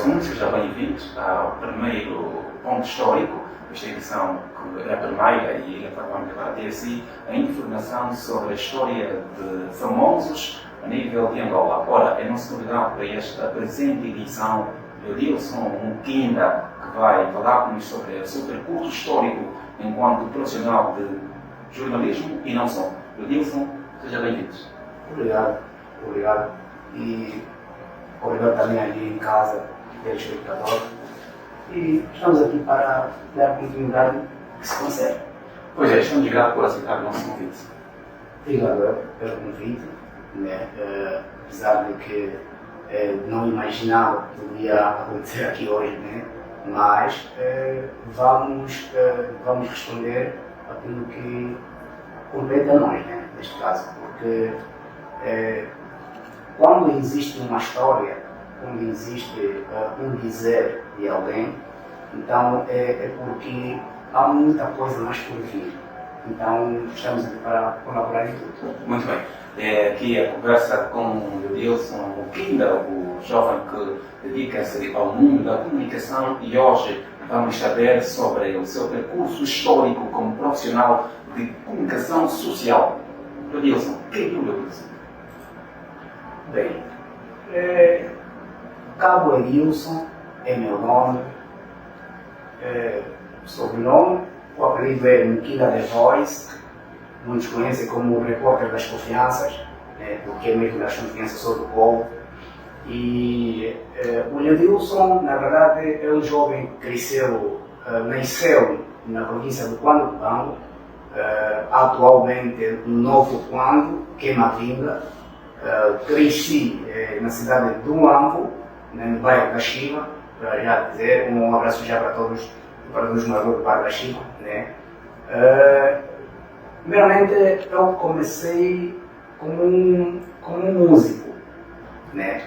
Edilson, seja bem-vindos ao primeiro ponto histórico desta edição, que é a primeira, e ele vai debater assim a informação sobre a história de famosos a nível de Angola. Ora, é nosso convidado para esta presente edição, Edilson Mukinda, que vai falar conosco sobre o seu percurso histórico enquanto profissional de jornalismo e não só. Edilson, seja bem-vindo. Obrigado. E obrigado também ali em casa, telespectador. E estamos aqui para dar a continuidade que se consegue. Pois é, estamos gratos por aceitar o nosso convite. Obrigado pelo convite, né? Apesar de que não imaginava que podia acontecer aqui hoje, né? Mas vamos responder aquilo que compete a nós, né? Neste caso, porque quando existe uma história, quando existe um dizer de alguém, então é porque há muita coisa mais por vir. Então estamos aqui para colaborar em tudo. Muito bem. Aqui a conversa com o Edilson Mukinda, o jovem que dedica-se ao mundo da comunicação, e hoje vamos saber sobre o seu percurso histórico como profissional de comunicação social. Edilson, quem é o Edilson? Bem, Cabo Edilson é meu nome, sobrenome, o apelido é Mukinda The Voice, muitos conhecem como o repórter das confianças, porque é mesmo das confianças sou do povo. E o Edilson, na verdade, é um jovem que cresceu, nasceu na província do Cuando, atualmente no Novo Cuando, que é Mavinga. Cresci na cidade do Luango, no bairro da Chiva, para já dizer, um abraço já para todos os moradores do bairro da Chiva. Né? Primeiramente, eu comecei como um músico, né?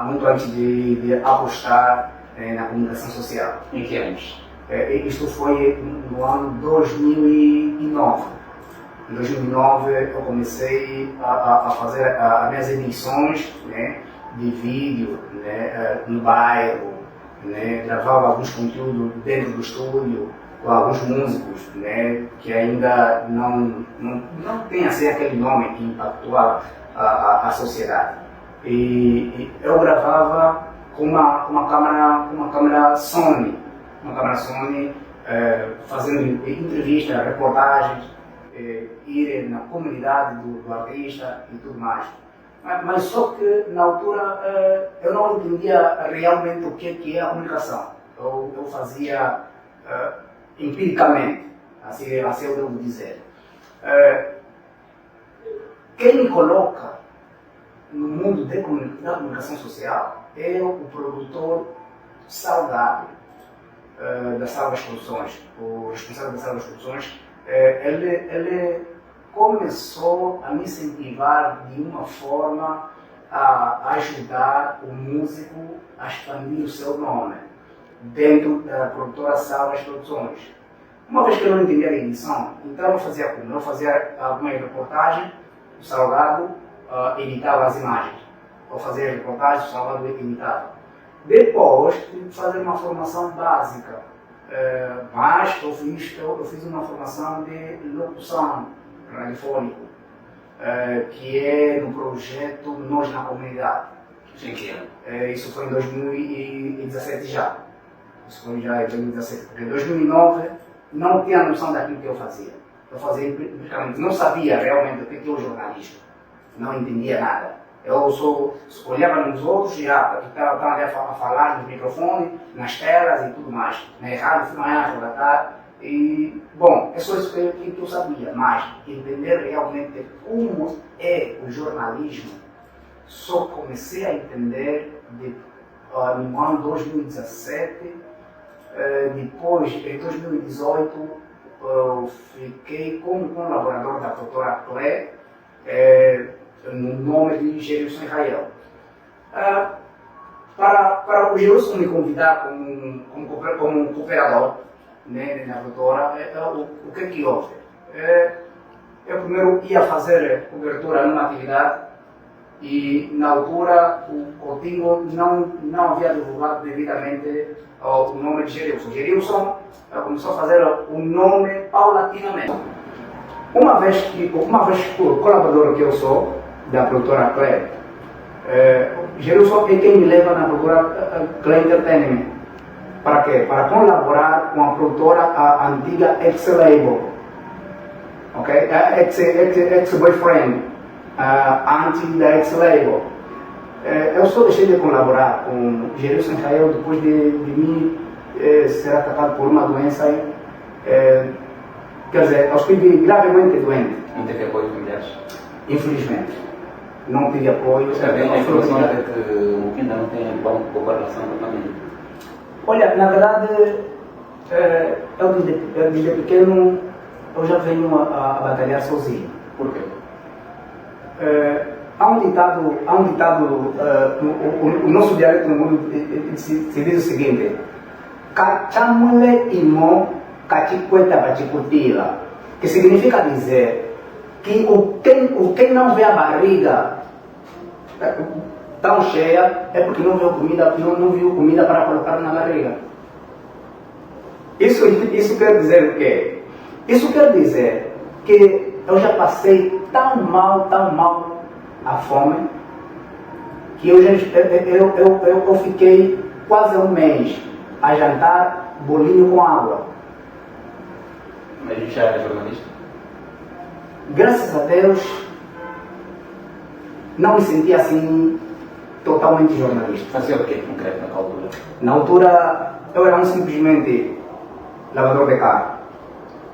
Muito antes de apostar na comunicação social. Em que anos? Isto foi no ano 2009. Em 2009 eu comecei a fazer as minhas edições, né, de vídeo, né, no bairro, né, gravava alguns conteúdos dentro do estúdio com alguns músicos, né, que ainda não tem assim aquele nome que impactou a sociedade. E eu gravava com uma câmera Sony, fazendo entrevistas, reportagens, ir na comunidade do artista e tudo mais. Mas só que na altura eu não entendia realmente o que é a comunicação. Eu fazia empiricamente, assim eu devo dizer. Quem me coloca no mundo da comunicação social é o produtor Salgado, da Salvas Produções, o responsável da Salvas Produções. Ele começou a me incentivar de uma forma a ajudar o músico a expandir o seu nome dentro da produtora Salvas Produções. Uma vez que eu não entendia a edição, então eu fazia como? Eu fazia alguma reportagem, o Salgado editava as imagens. Eu fazia reportagem, o Salgado editava. Depois, tive que fazer uma formação básica. Mas eu fiz uma formação de locução radiofônico, que é no projeto Nós na Comunidade. Isso foi em 2017 já. Isso foi já em 2017, porque em 2009 não tinha noção daquilo que eu fazia. Eu fazia empiricamente, não sabia realmente o que é o jornalismo, não entendia nada. Eu só olhava nos outros e estava ali a falar no microfone, nas telas e tudo mais. Na rádio, de manhã, da tarde. E, bom, é só isso que eu sabia. Mas entender realmente como é o jornalismo, só comecei a entender no ano 2017. Depois, em 2018, eu fiquei como colaborador da produtora Clé, no nome de Gerilson Israel. Para o Gerilson me convidar como cooperador, né, na produtora, o que houve? Eu primeiro ia fazer cobertura numa atividade E na altura o Coutinho não havia divulgado devidamente o nome de Gerilson. Gerilson começou a fazer o nome paulatinamente. Uma vez que o colaborador que eu sou, da produtora Clay, Gerilson é quem me leva na produtora Clay Entertainment. Para quê? Para colaborar com a produtora, a antiga Ex-Label. Ok? Ex-Boyfriend. Antes da Ex-Label. Eu só deixei de colaborar com Gerilson Israel depois de mim ser atacado por uma doença. Quer dizer, eu estive gravemente doente. Não teve apoio familiares? Infelizmente. Não tive apoio. Você tem a informação de que o Kinda não tem boa relação com a família? Olha, na verdade, eu desde pequeno eu já venho a batalhar sozinho. Por quê? Há um ditado, o nosso dialeto no mundo se diz o seguinte: Cachamule imo cachicueta bachicutila, que significa dizer que quem não vê a barriga tão cheia é porque não viu comida para colocar na barriga. Isso quer dizer o quê? Isso quer dizer que eu já passei tão mal a fome, que eu fiquei quase um mês a jantar bolinho com água. Mas a gente já era jornalista? Graças a Deus, não me sentia assim totalmente jornalista. Fazia o quê concreto naquela altura? Na altura, eu era simplesmente lavador de carro.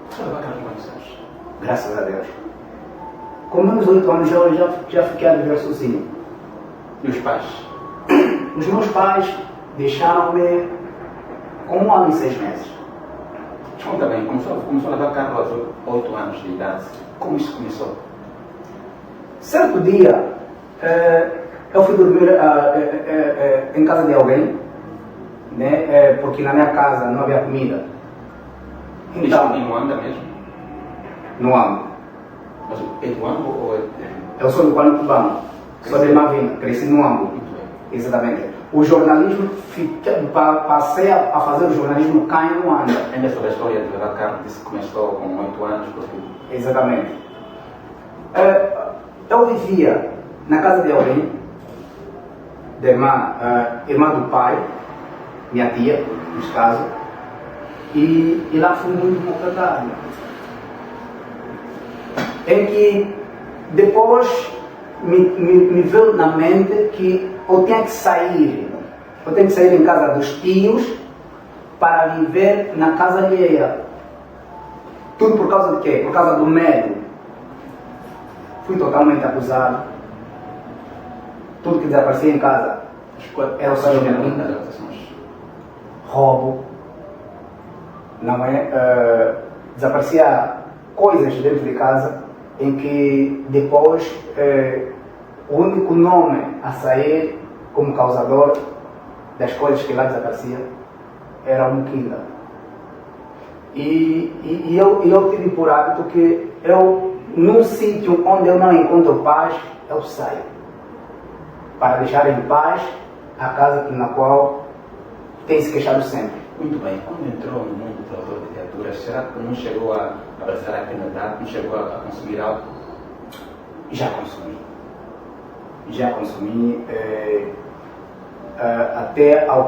Você leva carro quantos anos? Graças a Deus. Com menos 8 anos eu já fiquei a viver sozinho. E os pais? Os meus pais deixaram-me com 1 ano e 6 meses. Conta bem, começou a lavar carro aos 8 anos de idade. Como isso começou? Certo dia, eu fui dormir em casa de alguém, né, porque na minha casa não havia comida. Então, em Luanda mesmo? No amo. Mas é do amo ou é... Eu sou do Plano Cubano, sou de Mavina, cresci no amo. Muito bem. Exatamente. O jornalismo, passei a fazer o jornalismo cá em Luanda. Ainda sobre a história de lavar carro, disse que começou com 8 anos, porque... Exatamente. Eu vivia na casa de alguém, da irmã do pai, minha tia, neste caso, e lá fui muito maltratado. Em que depois me veio na mente que eu tinha que sair em casa dos tios para viver na casa alheia. Tudo por causa de quê? Por causa do medo. Fui totalmente acusado. Tudo que desaparecia em casa era o sonho de mim. Roubo. Não é? Desaparecia coisas dentro de casa em que depois o único nome a sair como causador das coisas que lá desapareciam era o Mukinda. E eu tive por hábito que eu, num sítio onde eu não encontro paz, eu saio. Para deixar em paz a casa na qual tem se queixado sempre. Muito bem. Quando entrou no mundo do autor de criaturas, será que não chegou a abraçar a criminalidade? Não chegou a consumir algo? Já consumi. Até ao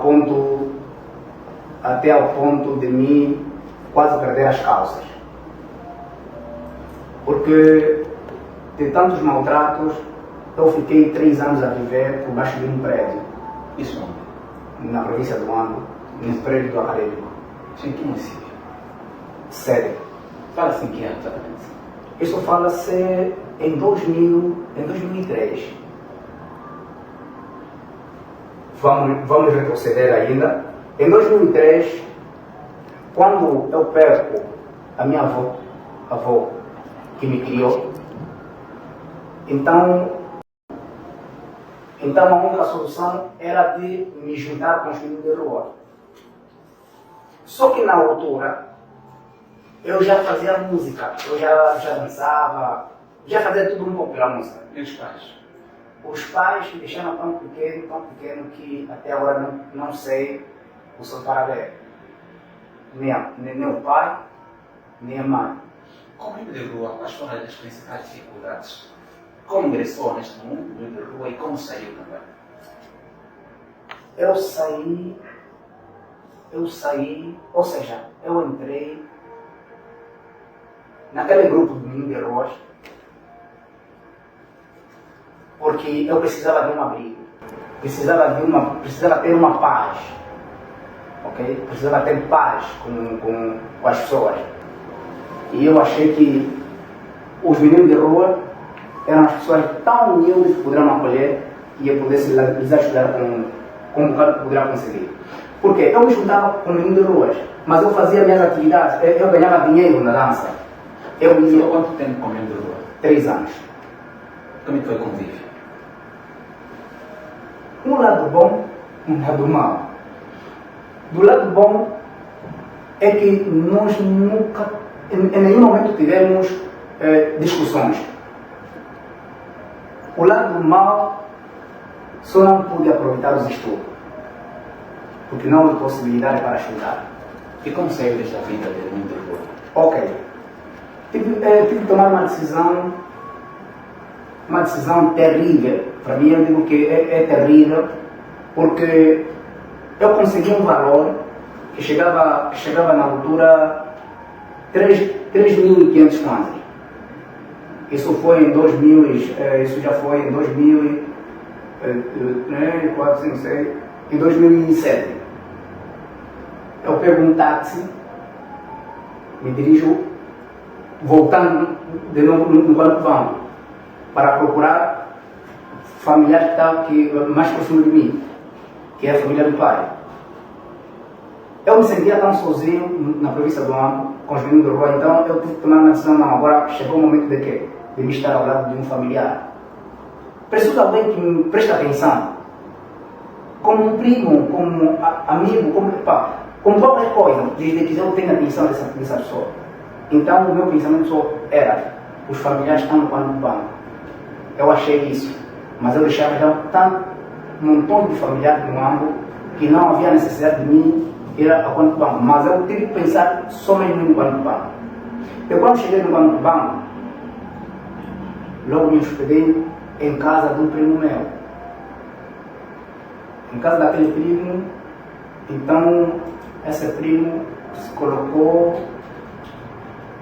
ponto de mim quase perder as calças. Porque de tantos maltratos, eu fiquei 3 anos a viver por baixo de um prédio. Isso onde? Na província do Ando, no prédio do acadêmico. Isso em que município? Sério. Fala-se em que ano exatamente? Isso fala-se em 2003. Vamos retroceder ainda. Em 2003, quando eu perco a minha avó que me criou, então a única solução era de me juntar com os meninos de rua. Só que na altura, eu já fazia música, eu já dançava, já fazia tudo um pouco pela música. E os pais? Os pais me deixaram tão pequeno que até agora não sei o seu paradeiro. Nem o pai, nem a mãe. Como menino de rua, quais foram as principais dificuldades? Como ingressou neste mundo de rua e como saiu também? Eu saí, ou seja, eu entrei naquele grupo de menino de ruas porque eu precisava de um abrigo, precisava ter uma paz, ok? Precisava ter paz com as pessoas. E eu achei que os meninos de rua eram as pessoas tão humildes que poderiam me acolher e eu pudesse lhes ajudar com o bocado que poderia conseguir. Porque eu me juntava com meninos de ruas, mas eu fazia minhas atividades, eu ganhava dinheiro na dança. Eu ia... Quanto tempo com menino de rua? 3 anos. Como é que foi o convívio? Um lado bom, um lado mau. Do lado bom é que nós nunca, em nenhum momento tivemos discussões. O lado mau, só não pude aproveitar os estudos, porque não houve possibilidade para estudar. E como saiu desta vida de menino de rua? Ok. Tive que tomar uma decisão terrível. Para mim, eu digo que é terrível, porque eu consegui um valor que chegava na altura 3.500 kwanzas. Isso foi em 2000, isso já foi em 2000, em 2007. Eu pego um táxi, me dirijo voltando de novo no banco para procurar familiar que está mais próximo de mim, que é a família do pai. Eu me sentia tão sozinho na província do Ambo, com os meninos de rua, então eu tive que tomar uma decisão. Não, agora chegou o momento de quê? De me estar ao lado de um familiar. Preciso de alguém que me preste atenção, como um primo, como amigo, como qualquer coisa, desde que eu tenha atenção dessa pessoa. Então o meu pensamento só era: os familiares estão no pano do banco. Eu achei isso, mas eu deixava já um montão de familiares no Ambo que não havia necessidade de mim ir ao pano do banco. Mas eu tive que pensar somente no pano do banco. Eu, quando cheguei no pano do banco, logo me hospedei em casa de um primo meu. Em casa daquele primo, então esse primo se colocou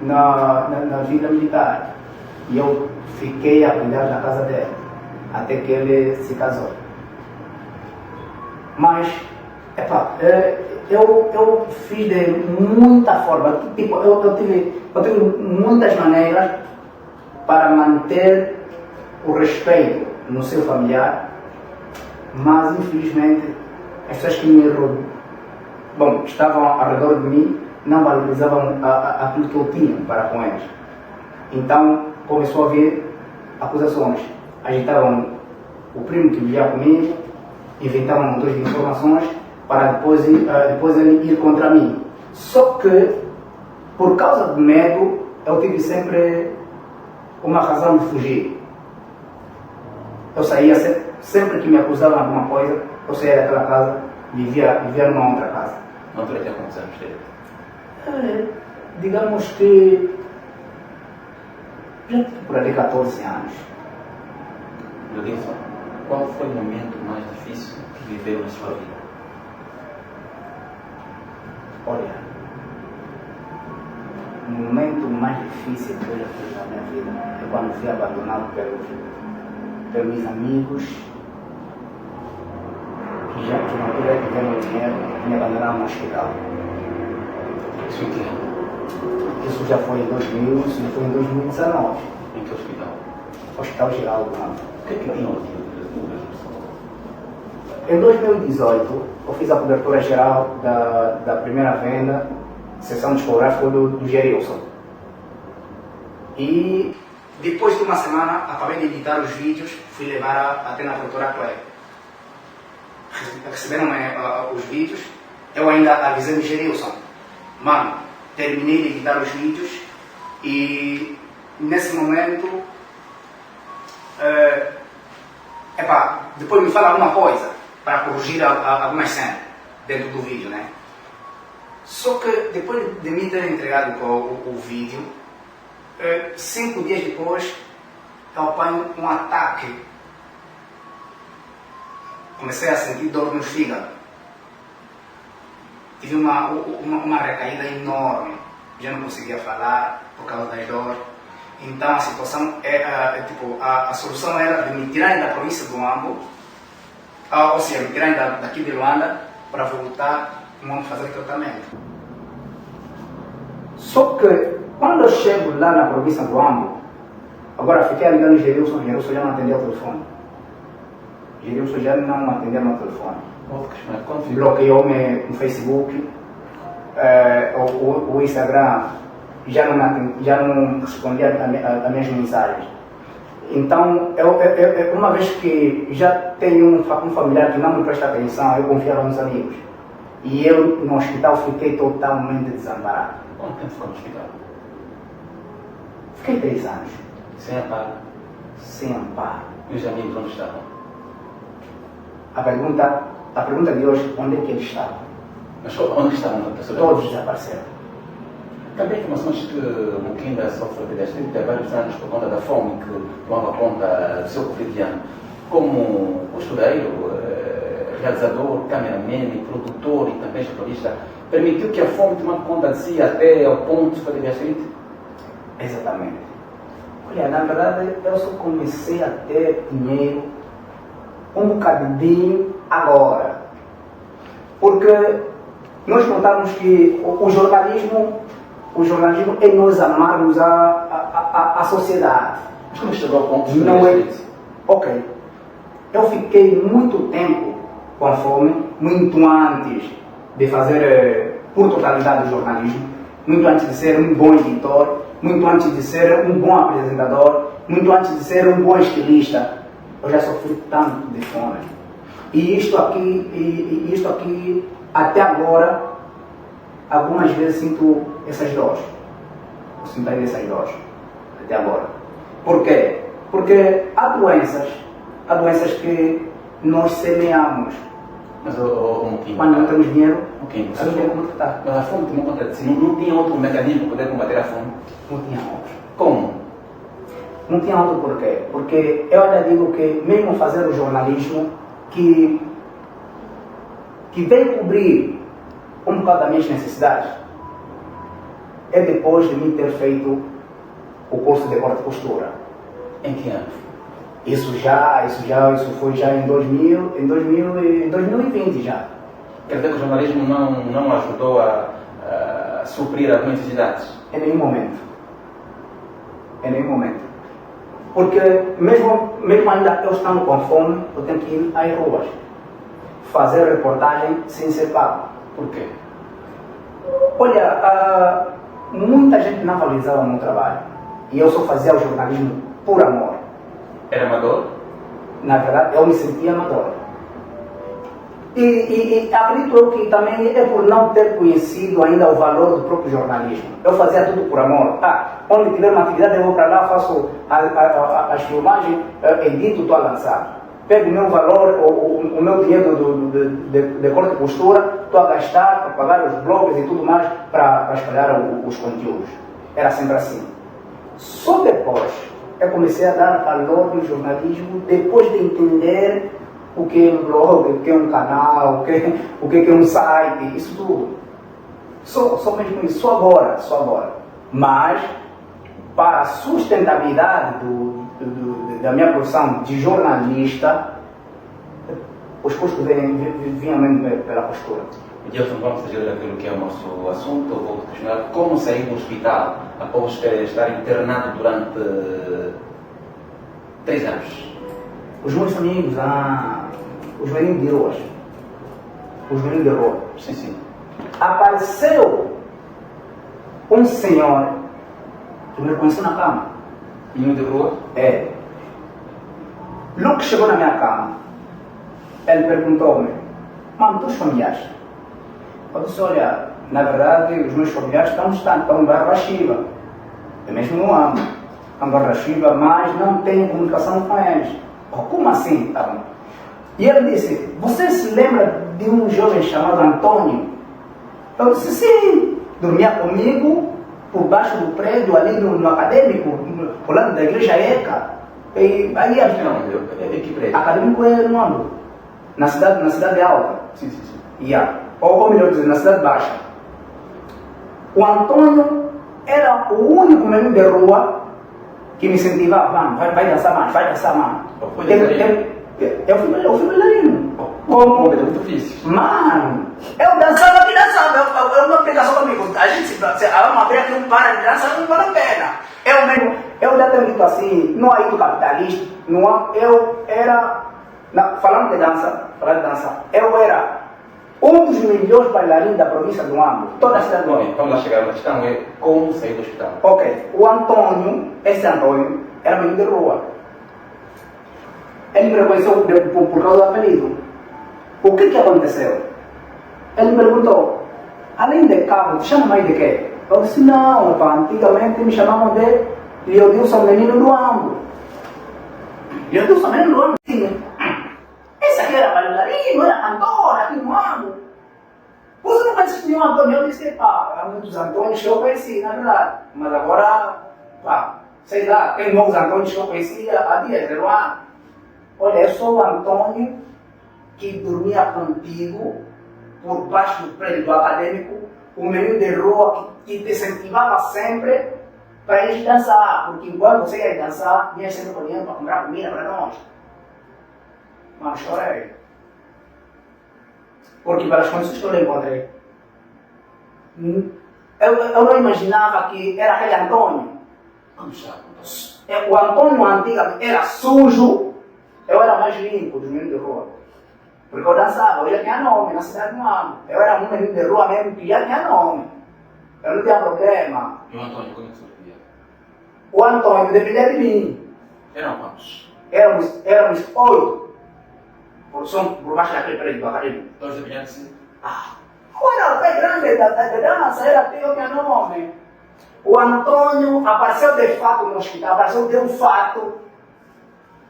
na vida militar e eu fiquei a cuidar da casa dele até que ele se casou. Mas eu fiz de muita forma, tipo, eu tive muitas maneiras para manter o respeito no seu familiar, mas infelizmente as pessoas que estavam ao redor de mim não valorizavam aquilo que eu tinha para com eles. Então começou a haver acusações. Agitavam o primo que vivia comigo, inventavam um montão de informações para depois ele ir contra mim. Só que, por causa do medo, eu tive sempre uma razão de fugir. Eu saía sempre que me acusavam de alguma coisa, eu saía daquela casa, vivia numa outra casa. Não durante há quantos anos teve? Digamos que já tive por ali 14 anos. Rodolfo, qual foi o momento mais difícil que viveu na sua vida? Olha, o momento mais difícil que eu já fiz na minha vida é quando fui abandonado pelos meus amigos que já que não puderam viver meu dinheiro e me abandonaram no hospital. Isso em que ano? Isso já foi em 2000, isso foi em 2019. Em que hospital? Hospital Geral do Ambo. O que é que tinha? Em 2018, eu fiz a cobertura geral da primeira venda, sessão discográfica do Gerilson. E depois de uma semana, acabei de editar os vídeos, fui levar até na produtora Clé. Receberam os vídeos, eu ainda avisei o Gerilson: mano, terminei de editar os vídeos e nesse momento epá, depois me fala alguma coisa para corrigir algumas cenas dentro do vídeo, né? Só que depois de me ter entregado o vídeo, 5 dias depois, eu apanho um ataque. Comecei a sentir dor no fígado. Tive uma recaída enorme. Já não conseguia falar por causa das dores. Então a situação a solução era de me tirarem da província do Ambo, ou seja, me tirarem daqui de Luanda para voltar a fazer tratamento. Só que quando eu chego lá na província do Ambo, agora fiquei ligando no Gerilson já não atendeu o telefone. Gerilson já não atendeu no telefone. Bloqueou-me no Facebook, o Instagram já não respondia a minhas mensagens. Então, uma vez que já tenho um familiar que não me presta atenção, eu confiava nos amigos. E eu no hospital fiquei totalmente desamparado. Quanto tempo ficou no hospital? Fiquei 3 anos. Sem amparo? Sem amparo. E os amigos onde estavam? A pergunta de hoje, onde é que eles estavam? Mas onde estavam? Todos desapareceram. Também informações que Mukinda sofre de gastrite há vários anos por conta da fome que tomava conta do seu cotidiano. Como costureiro, realizador, cameraman, produtor e também jornalista, permitiu que a fome tomasse conta de si até ao ponto de sofrer de gastrite? Exatamente. Olha, na verdade, eu só comecei a ter dinheiro um bocadinho agora. Porque nós notamos que o jornalismo é nós amarmos a sociedade. Mas como chegou ao ponto de não é? Ok. Eu fiquei muito tempo com fome, muito antes de fazer por totalidade o jornalismo, muito antes de ser um bom editor, muito antes de ser um bom apresentador, muito antes de ser um bom estilista. Eu já sofri tanto de fome. E isto aqui, até agora, algumas vezes sinto essas dores. Eu sinto ainda essas dores, até agora. Por quê? Porque há doenças que nós semeamos. Mas quando não temos dinheiro, a não tem como tratar. Mas a fome tomou conta de si. Não tinha outro mecanismo para poder combater a fome? Não tinha outro. Como? Não tinha outro porquê. Porque eu ainda digo que mesmo fazer o jornalismo que vem cobrir um bocado das minhas necessidades é depois de mim ter feito o curso de corte e costura. Em que ano? Isso foi já em 2020 já. Quer dizer que o jornalismo não ajudou a suprir as necessidades? Em nenhum momento. Porque mesmo ainda eu estando com fome, eu tenho que ir às ruas. Fazer reportagem sem ser pago. Por quê? Olha, muita gente não valorizava o meu trabalho. E eu só fazia o jornalismo por amor. Era amador? Na verdade, eu me sentia amador. E acredito eu que também é por não ter conhecido ainda o valor do próprio jornalismo. Eu fazia tudo por amor. Onde tiver uma atividade, eu vou para lá, faço as filmagens, edito, estou a lançar. Pego o meu valor, o meu dinheiro de corte e costura, estou a gastar para pagar os blogs e tudo mais para espalhar os conteúdos. Era sempre assim. Só depois eu comecei a dar valor no jornalismo, depois de entender o que é um blog, o que é um canal, o que é um site, isso tudo. Só mesmo isso, só agora. Mas, para a sustentabilidade da minha profissão de jornalista, os custos vinham mesmo pela postura. Edilson, vamos fugir daquilo que é o nosso assunto. Eu vou te questionar como sair do hospital após estar internado durante 3 anos. Os meus amigos, os meninos de rua. Sim. Apareceu um senhor que me reconheceu na cama. Menino de rua? É. Logo que chegou na minha cama, ele perguntou-me: mano, tu os familiares? Eu disse: olha, na verdade, os meus familiares estão em Barra Chiva. Eu mesmo não amo. Estão em Barra Chiva, mas não tenho comunicação com eles. Como assim? Tá bom. E ele disse, você se lembra de um jovem chamado Antônio? Eu disse, sim. Dormia comigo por baixo do prédio, ali no acadêmico, por lado da igreja ECA. E aí Que prédio? acadêmico é no âmbito, na cidade alta. Sim. Yeah. Ou melhor dizer, na cidade baixa. O Antônio era o único menino de rua que me incentivava, mano, vai dançar, mano, vai dançar, mano. Eu fui bailarino. Como? É muito difícil. Mano, eu dançava que dançava. Eu não aplicação comigo. A gente se a matéria que não para de dançar, não vale a pena. Eu já tenho dito assim, não é do capitalista, não, eu era, falando de dança, eu era um dos melhores bailarinos da província do Ambo, toda a cidade do Ambo. Vamos lá chegar, a questão é como sair do hospital. Ok, o Antônio, esse Antônio, era menino de rua. Ele me reconheceu por causa do apelido. O que aconteceu? Ele me perguntou, além de cabo, te chamam mais de quê? Eu disse, não, opa, antigamente me chamavam de Leodilson Menino do Ambo. Leodilson Menino do Ambo? Esse aqui era bailarino, era cantor aqui no Ambo. Você não conhece nenhum Antônio? Eu disse, há muitos Antônios que eu conheci, na verdade. Mas agora, sei lá, tem novos Antônios que eu conheci há dias, não há? Olha, eu sou o Antônio que dormia contigo por baixo do prédio do acadêmico, o menino de rua que te incentivava sempre para ir dançar, porque enquanto você ia dançar, vinha sempre com dinheiro para comprar comida para nós. Mano, chorei. Porque pelas condições que eu lhe encontrei, eu não imaginava que era aquele Antônio. O Antônio antigamente era sujo, eu era mais limpo do menino de rua. Porque eu dançava, eu já tinha nome na cidade do Ambo. Eu era um menino de rua mesmo que já tinha nome. Eu não tinha problema. E o Antônio, como é que você via? O Antônio dependia de mim. Eram quantos? Éramos 8. Por baixo daquele prédio do acadêmico. Todos dependiam de si? Era o pé grande da dança, era eu tinha nome. O Antônio apareceu de fato no hospital, apareceu de um fato.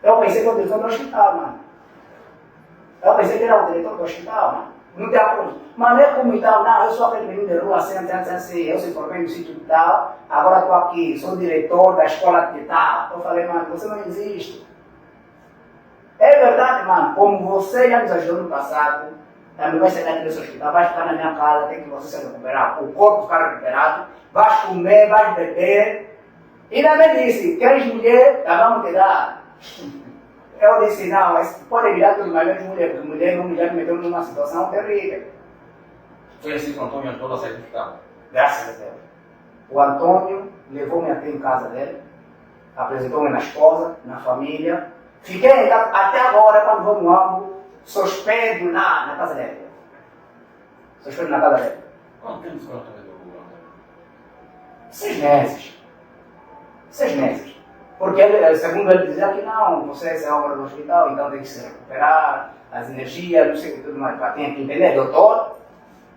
Eu pensei que era o diretor do hospital, mano. Eu pensei que era o diretor do hospital, mano. Não tem acordo. Mas não é como tal, não, eu sou aquele menino de rua, assim, eu se formei no sítio de tal, agora estou aqui, sou diretor da escola de tal. Eu falei, mano, você não existe. É verdade, mano, como você já nos ajudou no passado, também vai sair daqui desse hospital, vai ficar na minha casa, tem que você se recuperar, o corpo ficar recuperado, vai comer, vai beber. E também disse, queres mulher? Tá, vamos te dar. Eu disse, não, isso pode virar tudo mais de mulher, porque mulher me meteu numa situação terrível. Foi assim que o Antônio ajudou a sair do hospital? Graças a Deus. O Antônio levou-me até em casa dele, apresentou-me na esposa, na família. Fiquei em casa, até agora, quando vou no Ambo, sou hospedo na casa dele. Sou hospedo na casa dele. Quanto tempo você falou também do Antônio? 6 meses. 6 meses. Porque ele, segundo ele dizia que não, você é obra do hospital, então tem que se recuperar, as energias, não sei o que tudo mais. Tem que entender, doutor,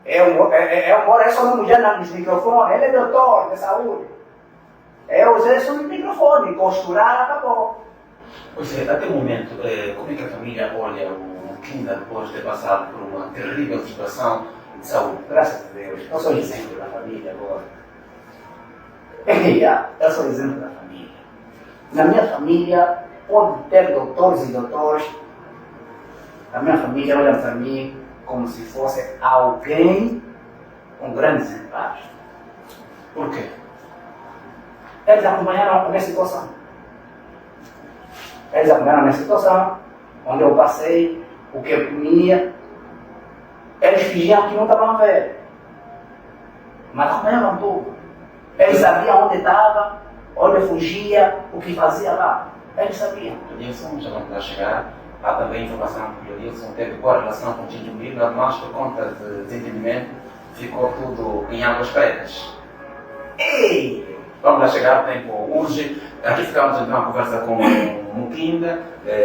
é só uma mulher nos microfones, ele é doutor de saúde. Eu usei só no microfone, costurar, acabou. Pois é, até o momento, como é que a família olha o Kinda depois de ter passado por uma terrível situação de saúde? Graças a Deus, eu sou exemplo da família agora. Eu sou exemplo da família. Na minha família, pode ter doutores e doutores. A minha família olha para mim como se fosse alguém com grandes exemplares. Por quê? Eles acompanharam a minha situação. Eles acompanharam a minha situação, onde eu passei, o que eu comia. Eles fingiam que não estavam vendo. Mas acompanhavam tudo. Eles sabiam onde estava, onde fugia, o que fazia lá. Eles sabiam. O Dilson, já vamos lá chegar, há também informação que o Dilson teve boa relação com o Tinho Mila, mas por conta de desentendimento ficou tudo em águas pretas. Ei! Vamos lá chegar, o tempo urge. Aqui ficamos então a conversa com o Mukinda.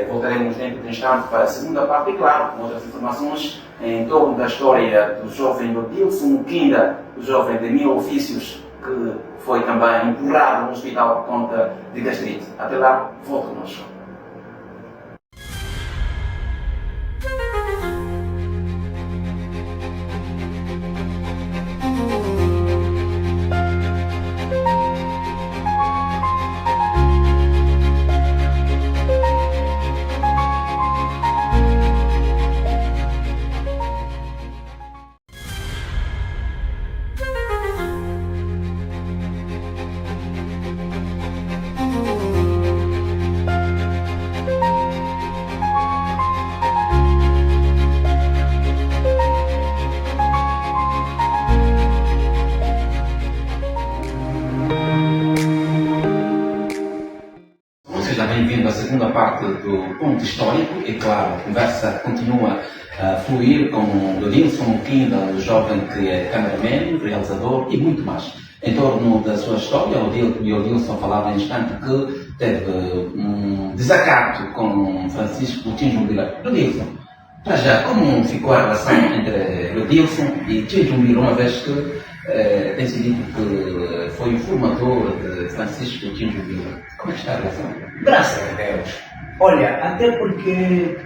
Voltaremos dentro de instante para a segunda parte e, claro, com outras informações em torno da história do jovem Dilson Mukinda, o jovem de 1000 ofícios, que foi também internado no hospital por conta de gastrite. Até lá, volta conosco. do ponto histórico e, claro, a conversa continua a fluir com o Dilson Muquinda, o jovem que é cameraman, realizador e muito mais. Em torno da sua história, o Dilson falava em instante que teve um desacato com Francisco Tinjumbira. O Dilson, para já, como ficou a relação entre o Dilson e Tinjumbira, uma vez que tem se dito que foi o formador de Francisco Tinjumbira? Como é que está a relação? Graças a Deus. Olha, até porque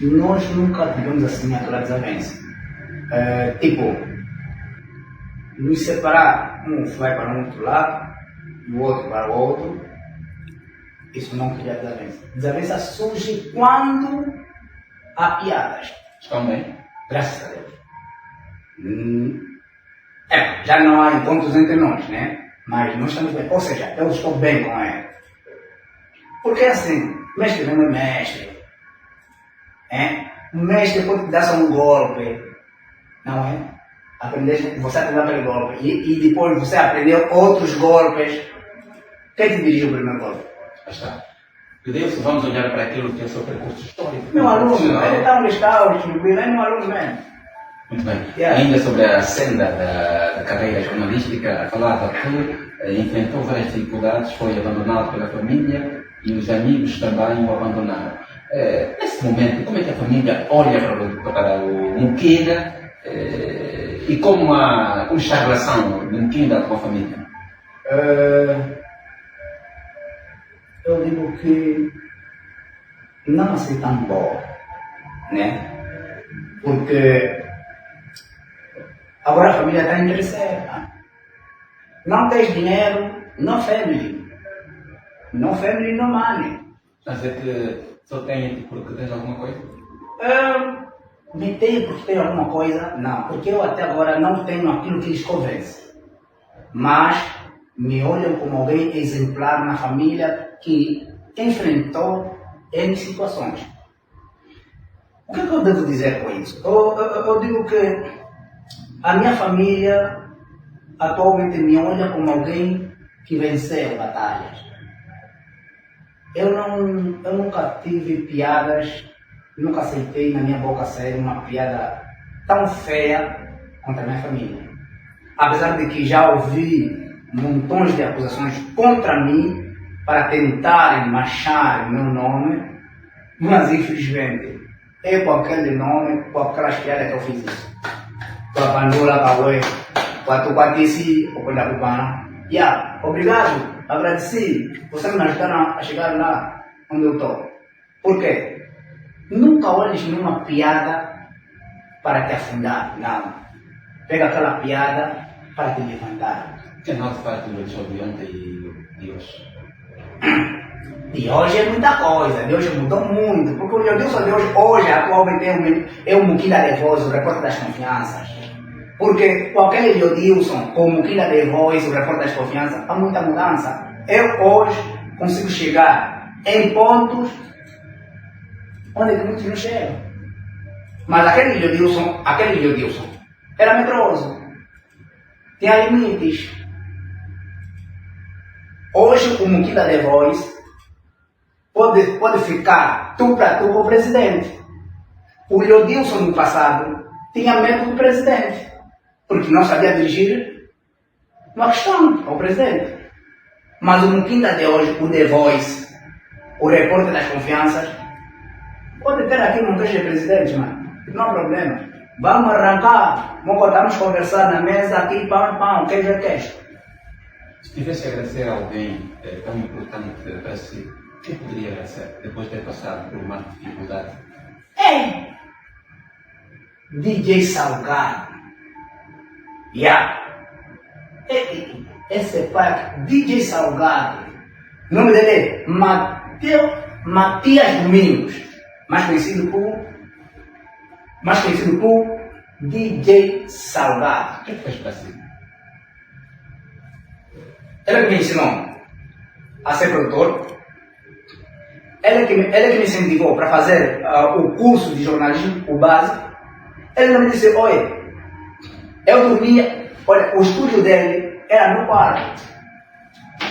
nós nunca tivemos assim aquela desavença. Tipo, nos separar, um vai para um outro lado, e o outro para o outro. Isso não cria desavença. Desavença surge quando há piadas. Estão bem? Graças a Deus. Já não há encontros entre nós, né? Mas nós estamos bem. Ou seja, eu estou bem com ele. Porque assim, mestre não é mestre. O mestre pode te dar só um golpe. Não é? Você aprendeu aquele golpe. E depois você aprendeu outros golpes. Quem te dirigiu o primeiro golpe? Está. Dilson, vamos olhar para aquilo que é o seu percurso histórico. Meu aluno, ele está onde está, ele é meu aluno mesmo. Muito bem. Ainda sobre a senda da carreira jornalística, falava que enfrentou várias dificuldades, foi abandonado pela família e os amigos também o abandonaram. Nesse momento, como é que a família olha para o Muquinda e como está a relação do Muquinda com a família? Eu digo que não assim tão boa, né? Porque agora a família está interessada. Não tens dinheiro, não family. Não family, não money. Mas é que só tem porque tens alguma coisa? Me tenho porque tenho alguma coisa? Não, porque eu até agora não tenho aquilo que lhes convence. Mas me olham como alguém exemplar na família que enfrentou N situações. O que é que eu devo dizer com isso? Eu digo que a minha família atualmente me olha como alguém que venceu batalhas. Eu nunca tive piadas, nunca aceitei na minha boca sair uma piada tão feia contra a minha família. Apesar de que já ouvi montões de acusações contra mim para tentarem manchar o meu nome, mas infelizmente é com aquele nome, com aquelas piadas que eu fiz isso. Com a pandula, com a ué, com a tuquatice, ou com a cubana. Obrigado, agradeci, vocês me ajudaram a chegar lá onde eu estou. Por quê? Nunca olhes numa piada para te afundar, não. Pega aquela piada para te levantar. Que não se faz do show de ontem e de hoje? De hoje é muita coisa, de hoje mudou muito, porque o Dilson de hoje atualmente é o Muquinda de Voz, o repórter das confianças. Porque com aquele Dilson, com o Muquinda de Voz, o repórter das confianças, há muita mudança. Eu hoje consigo chegar em pontos onde muitos não chegam. Mas aquele Dilson era medroso, tinha limites. Hoje o Muquinda de Voz pode ficar tu para tu com o presidente. O Dilson no passado tinha medo do presidente, porque não sabia dirigir uma questão ao presidente. Mas o Muquinda de hoje, o The Voice, o repórter das confianças, pode ter aqui um queijo de presidente, mano. Não há problema. Vamos arrancar, vamos conversar na mesa aqui, pão, queijo é queijo. Se tivesse a agradecer a alguém tão importante para si, quem poderia agradecer depois de ter passado por uma dificuldade? Ei! DJ Salgado. Esse pai, DJ Salgado. O nome dele é Matias Domingos, mais conhecido por DJ Salgado. O que fez para si? Ele que me ensinou a ser produtor. Ele que me incentivou para fazer o curso de jornalismo, o básico. Ele me disse, olha, eu dormia, olha, o estúdio dele era no quarto.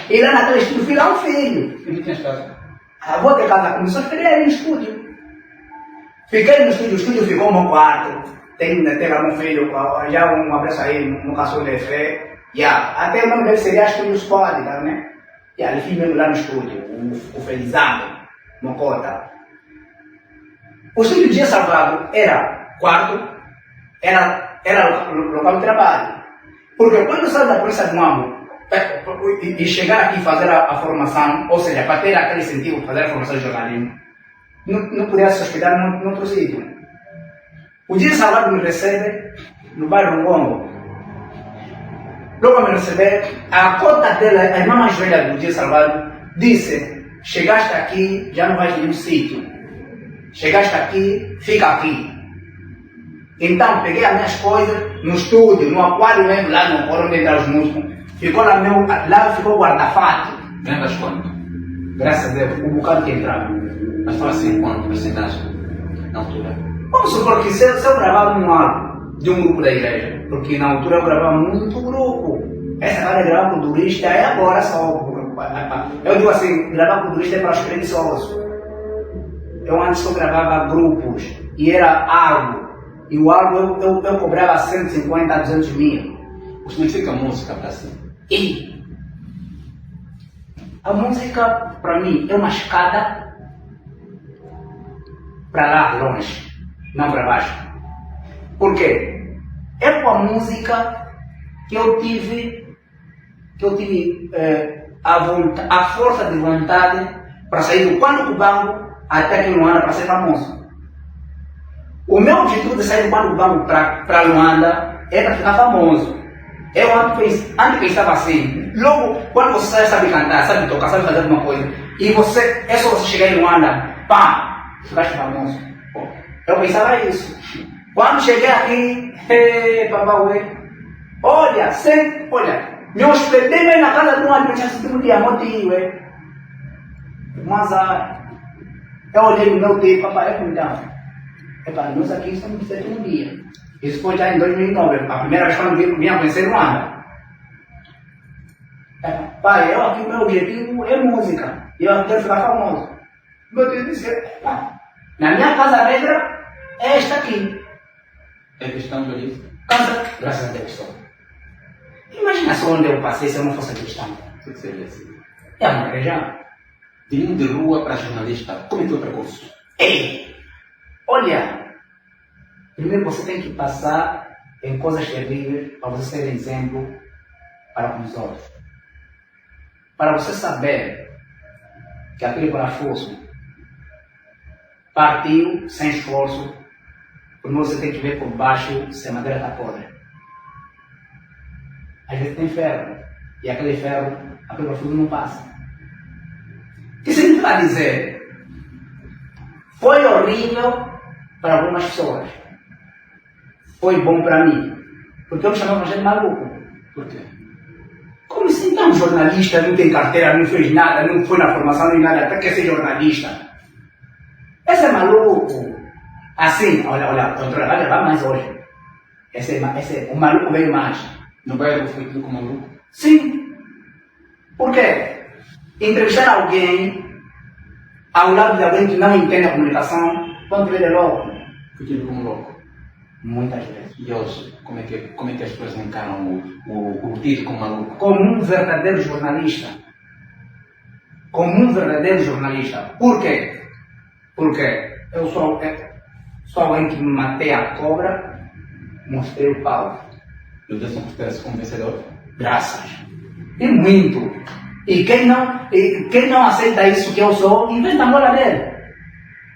E lá naquele estúdio, filho. Ele tinha casa? A volta de casa começou a escrever no estúdio. Fiquei no estúdio, o estúdio ficou no meu quarto. Tem lá meu filho, já um abraço aí, no caso de fé. Até o nome dele seria Estúdio Squad, tá, né? Ele fiz mesmo lá no estúdio, o Felizardo, no Cota. O estúdio de Dia Salvado era quarto, era local de trabalho. Porque quando sai da polícia do Mambo e chegar aqui e fazer a formação, ou seja, para ter aquele sentido, fazer a formação de jornalismo, não podia se hospedar em outro sítio. O Dia Salvado me recebe no bairro Ngongo. Logo a me receber, a cota dela, a irmã mais velha do Dia Salvado, disse: chegaste aqui, já não vais em nenhum sítio. Chegaste aqui, fica aqui. Então peguei as minhas coisas no estúdio, no aquário mesmo, lá no fórum onde entram os músicos. Ficou lá ficou guarda-fato. Lembras quanto? Graças a Deus, um bocado que entrava. Mas fala assim, quanto porcentagem na altura? Vamos supor que se eu gravava um álbum de um grupo da igreja, porque na altura eu gravava muito grupo. Essa cara de gravar com turista é agora só. Eu digo assim, gravar com turista é para os preguiçosos. Eu antes eu gravava grupos e era álbum. E o álbum eu cobrava 150 a 200 mil. O que significa música para si? E a música para mim é uma escada para lá longe, não para baixo. Por quê? É com a música que eu tive a força de vontade para sair do Quando Cubango até aqui em Luanda para ser famoso. O meu objetivo de sair do Quando Cubango para Luanda é para ficar famoso. Eu antes pensava assim, logo quando você sabe cantar, sabe tocar, sabe fazer alguma coisa, e é só você chegar em Luanda, pá, ficaste famoso. Eu pensava isso. Quando cheguei aqui, papauê, olha, me hospedei bem na casa de um administrativo de motivo, mas eu olhei no meu tempo, papai, nós aqui estamos certo um dia. Isso foi já em 2009, a primeira vez que eu vim a conhecer Luanda. Pai, aqui o meu objetivo é música, e eu quero ficar famoso. Meu Deus disse, na minha casa a regra é esta aqui. É cristão, Jolito? Casa, graças a Deus. Imagina só onde eu passei se eu não fosse cristão. O que seria assim? É uma religião. De um de rua para jornalista, como é o teu percurso? Ei, olha, primeiro você tem que passar em coisas terríveis para você ser exemplo para os outros. Para você saber que aquele parafuso partiu sem esforço, primeiro você tem que ver por baixo se a madeira está podre. Às vezes tem ferro, e aquele ferro, aquele parafuso não passa. O que significa dizer? Foi horrível para algumas pessoas. Foi bom para mim. Porque eu me chamava de maluco. Por quê? Como assim? Não, jornalista, não tem carteira, não fez nada, não foi na formação nem nada, até quer ser jornalista. Esse é maluco. Assim, olha, eu vai gravar mais hoje. O maluco veio mais. No bairro foi tudo com maluco? Sim. Por quê? Entrevistar alguém ao lado de alguém que não entende a comunicação, quando ele é louco. Foi tudo como louco? Muitas vezes. E hoje, como é que as pessoas encaram o tido como maluco? Como um verdadeiro jornalista. Como um verdadeiro jornalista. Por quê? Porque eu sou alguém que matei a cobra, mostrei o pau. E o Deus não considera-se como vencedor? Graças. E muito. E quem não aceita isso que eu sou, inventa a mola dele.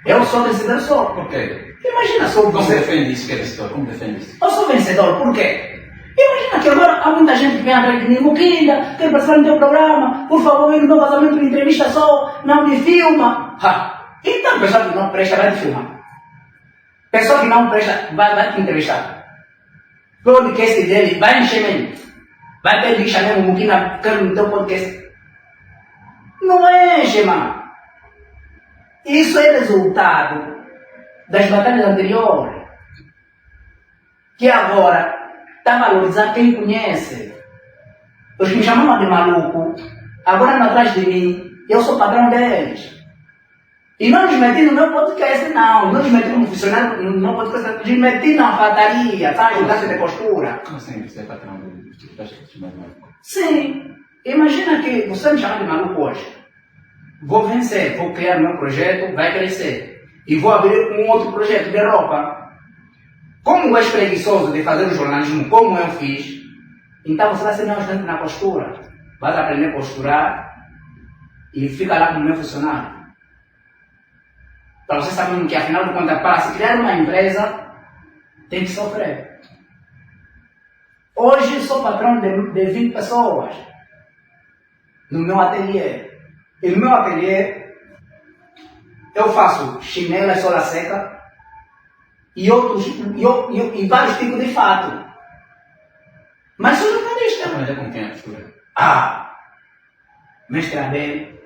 Eu sou vencedor. Por quê? Imagina só Como você. defende isso que é vencedor? Como defende isso? Eu sou vencedor, por quê? Imagina que agora há muita gente que vem atrás de mim, Muquinda, quero participar do teu programa, por favor, vem no meu casamento de entrevista só, não me filma. Então, pessoa que não presta vai te filmar. Pessoa que não presta vai te entrevistar. O podcast dele vai encher mesmo. Vai ter bicha mesmo, Muquinda, quero no teu podcast. Não enche, mano. Isso é resultado das batalhas anteriores. Que agora está a valorizar quem conhece. Os que me chamavam de maluco, agora andam atrás de mim, eu sou padrão deles. E não nos meti no meu podcast, não. Não nos meti como funcionário no meu podcast. Nos meti na padaria, tá? Ajudante de costura. Como assim você é patrão do tipo de maluco? Sim. Imagina que você me chama de maluco hoje. Vou vencer, vou criar meu projeto, vai crescer. E vou abrir um outro projeto de roupa. Como és preguiçoso de fazer o jornalismo como eu fiz, então você vai ser meu ajudante na costura. Vai aprender a costurar e fica lá como meu funcionário. Para você saber que, afinal de contas, para se criar uma empresa, tem que sofrer. Hoje sou patrão de 20 pessoas no meu ateliê. E no meu ateliê, eu faço chinelas sola seca e vários tipos de fato. Mas sou jornalista. Aprender com quem é costura? Mestre Abel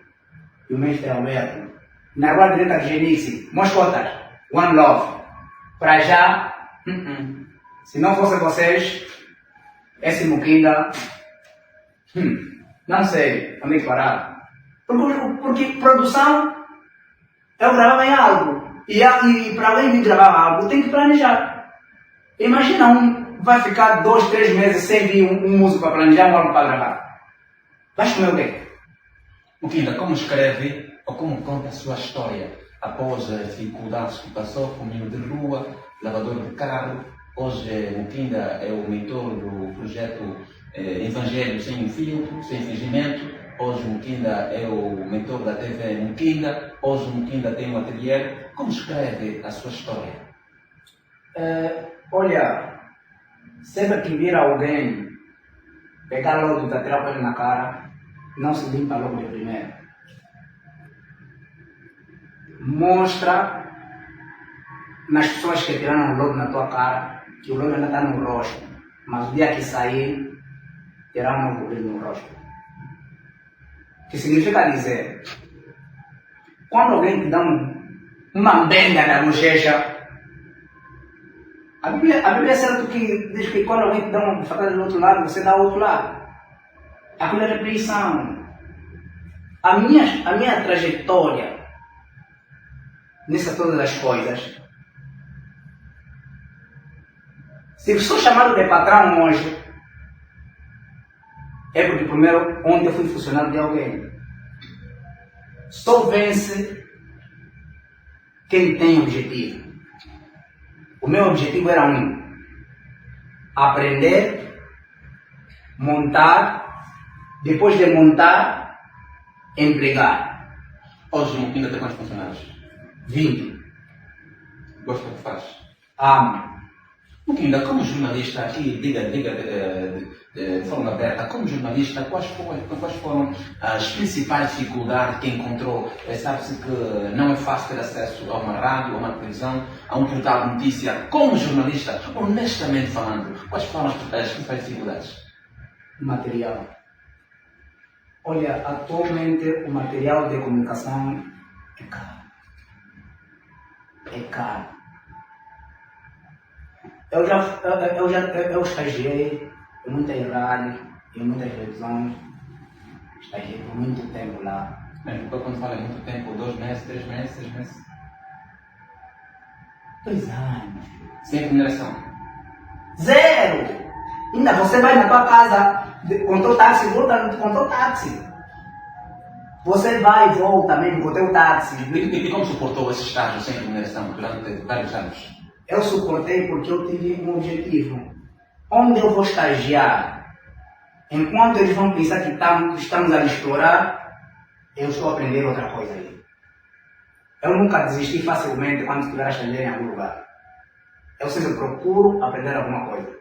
e o mestre Alberto. Na rua direita de Genice, Moscotas, One Love. Para já, se não fosse vocês, esse Mukinda, não sei onde é que parar. Porque produção, eu gravava em algo. E para alguém vir gravar algo, tem que planejar. Imagina vai ficar 2, 3 meses sem vir um músico para planejar, um álbum para gravar. Vais comer o quê? Mukinda, como escreve ou como conta a sua história após as dificuldades que passou como menino de rua, lavador de carro? Hoje Mukinda é o mentor do projeto Evangelho Sem Filtro, Sem Fingimento. Hoje Mukinda é o mentor da TV Mukinda. Hoje Mukinda tem um ateliê. Como escreve a sua história? Olha, sempre que vir alguém pegar logo da trapa na cara, não se limpa logo de primeiro. Mostra nas pessoas que tiraram o lodo na tua cara que o lodo ainda está no rosto, mas o dia que sair, terá um novo brilho no rosto. Que significa dizer, quando alguém te dá uma benga na bochecha, a Bíblia é certo que diz que quando alguém te dá uma facada do outro lado, você dá ao outro lado. Aquilo é repreensão. A minha trajetória nessas todas as coisas, se sou chamado de patrão hoje, é porque primeiro ontem eu fui funcionário de alguém. Só vence quem tem objetivo. O meu objetivo era aprender, montar, depois de montar, empregar. Hoje o Mukinda tem quantos funcionários? 20. Gosta do que faz? Amo. Mukinda, como jornalista, aqui diga de forma aberta, como jornalista, quais foram as principais dificuldades que encontrou? Sabe-se que não é fácil ter acesso a uma rádio, a uma televisão, a um portal de notícia. Como jornalista, honestamente falando, quais foram as principais dificuldades? Material. Olha, atualmente o material de comunicação é caro. É caro. Eu estagiei em muitas rádios, em muitas televisões, estagiei por muito tempo lá. Quando fala muito tempo, 2 meses, 3 meses, 6 meses? 2 anos. Sem remuneração? 0! Ainda você vai na tua casa, contou táxi, volta, contou táxi. Você vai e volta mesmo com o teu táxi. E como suportou esse estágio sem remuneração durante vários anos? Eu suportei porque eu tive um objetivo. Onde eu vou estagiar, enquanto eles vão pensar que estamos a explorar, eu estou a aprender outra coisa aí. Eu nunca desisti facilmente quando estiver a estagiar em algum lugar. Eu sempre procuro aprender alguma coisa.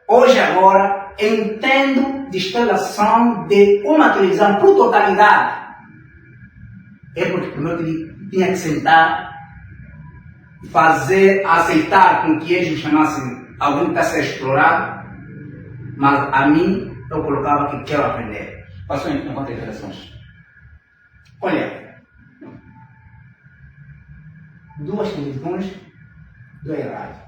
Hoje, agora, entendo de instalação de uma televisão por totalidade. É porque primeiro eu tinha que sentar, aceitar com que eles me chamassem alguém que está a ser explorado, mas a mim eu colocava que quero aprender. Passou em quantas gerações? Olha, 2 televisões, 2 rádios.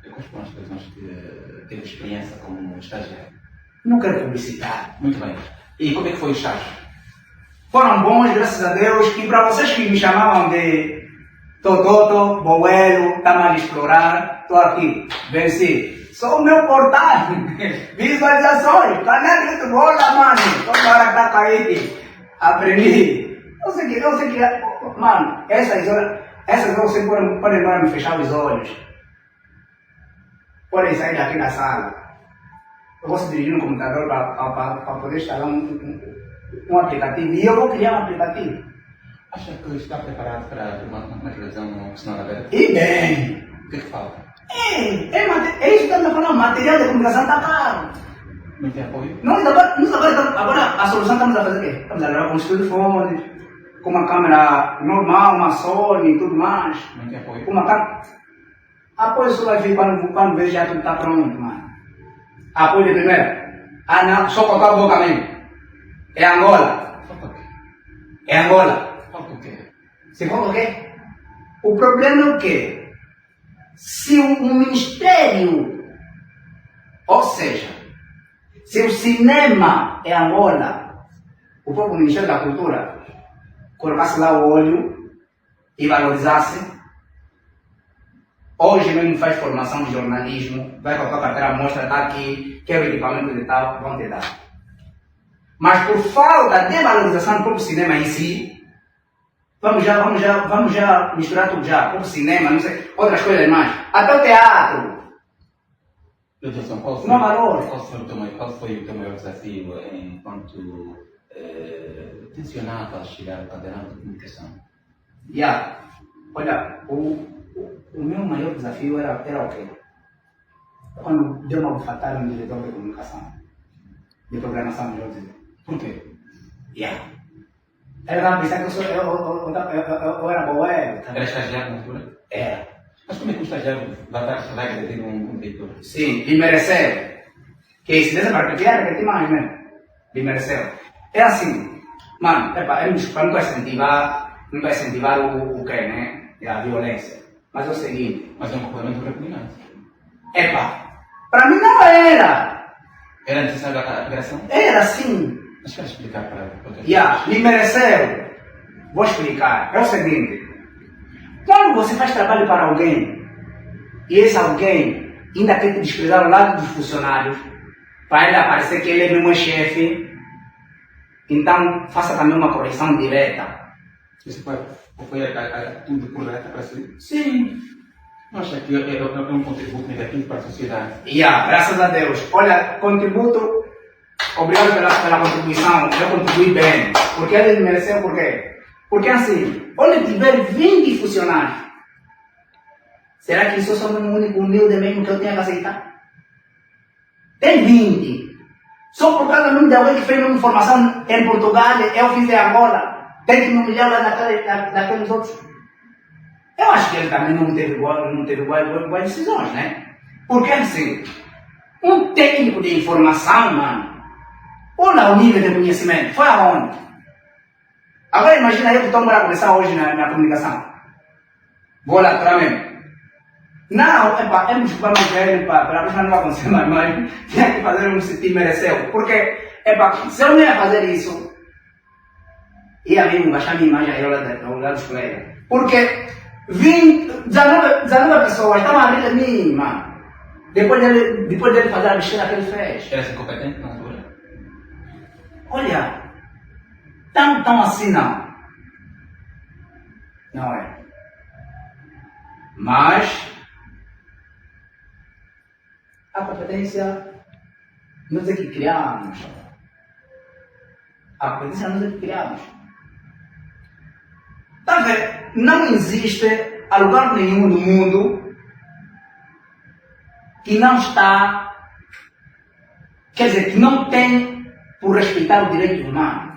E quais foram as televisões que teve experiência como estagiário? Não quero publicitar. Muito bem. E como é que foi o estágio? foram bons, graças a Deus, e para vocês que me chamavam de Tototo, Boelo, está mal explorar, estou aqui, venci. Sou o meu portal, visualizações, canal de YouTube, olha, mano, toda hora que está caindo, aprendi. Eu sei que, mano, essas horas vocês podem me fechar os olhos, podem sair daqui da sala. Eu vou se dirigir no computador para poder instalar um aplicativo, e eu vou criar um aplicativo. Acha que está preparado para uma televisão sonora aberta? E bem, O que falta? é isso que eu estou falando, material de comunicação está caro. Não tem apoio? Agora a solução estamos a fazer o quê? Estamos a gravar com os telefones, com uma câmera normal, uma Sony e tudo mais. Não tem apoio? Com uma câmera. Apoio só vai vir quando ver já tudo está pronto, mano. Apoio de primeiro. Ah não, só cortar a boca mesmo. É Angola. Falta o quê? É Angola. Falta o quê? Você falta o quê? O problema é o quê? Se o Ministério, ou seja, se o cinema é Angola, o próprio Ministério da Cultura colocasse lá o olho e valorizasse, hoje mesmo faz formação de jornalismo, vai com a tua carteira, mostra, está aqui, quer o equipamento de tal, vão te dar. Mas por falta de valorização do próprio cinema em si, vamos já misturar tudo já, próprio cinema, não sei, outras coisas mais, até o teatro. Wilson, qual foi o teu maior desafio enquanto tensionava chegar ao cadeirante de comunicação? Olha, o meu maior desafio era o quê? Quando deu uma bufatada no diretor de comunicação, de programação, melhor dizer. Por quê? Ela estava pensando que eu era boa. Era estagiário na altura? Era. Mas como é que o estagiário vai agredir um diretor? Sim, lhe mereceu. Que isso, dessa para repetir mais, né? Lhe mereceu. É assim, mano, para não incentivar o quê, né? A violência. Mas é o seguinte. Mas é um comportamento repugnante. Para mim não era. Era necessário a agressão? Era sim. Mas quero explicar para outra Lhe mereceu. Vou explicar. É o seguinte. Quando você faz trabalho para alguém, e esse alguém ainda quer te desprezar ao lado dos funcionários, para ele aparecer que ele é mesmo chefe, então faça também uma correção direta. Isso foi a atitude correta para si? Sim. Não acha que é um contributo negativo para a sociedade? Graças a Deus. Olha, contributo, obrigado pela contribuição, eu contribuí bem. Porque ele mereceu, por quê? Porque assim, onde tiver 20 funcionários, será que isso só um único humilde mesmo que eu tenho que aceitar? Tem 20. Só por causa mesmo de alguém que fez uma formação em Portugal, eu fiz em Angola, tem que me humilhar lá daqueles outros. Eu acho que ele também não teve boas decisões, né? Porque assim, um técnico de informação, mano, olha o nível de conhecimento, foi aonde? Agora imagina eu que estou a começar hoje na comunicação. Vou lá atrás mesmo. Não, é me desculpar muito velho, para a próxima não vai acontecer mais, mas tinha que fazer um se mereceu. Porque, se eu não ia fazer isso, ia mesmo baixar minha imagem aí ao lado dos colegas. Porque 19 pessoas estavam a rir de mim, mano. Depois dele fazer a besteira que ele fez. Era incompetente na altura? Olha, tão assim não. Não é. Mas a competência nós é que criamos. A competência nós é que criamos. Tá vendo? Não existe lugar nenhum no mundo que não está, quer dizer, que não tem por respeitar o direito humano.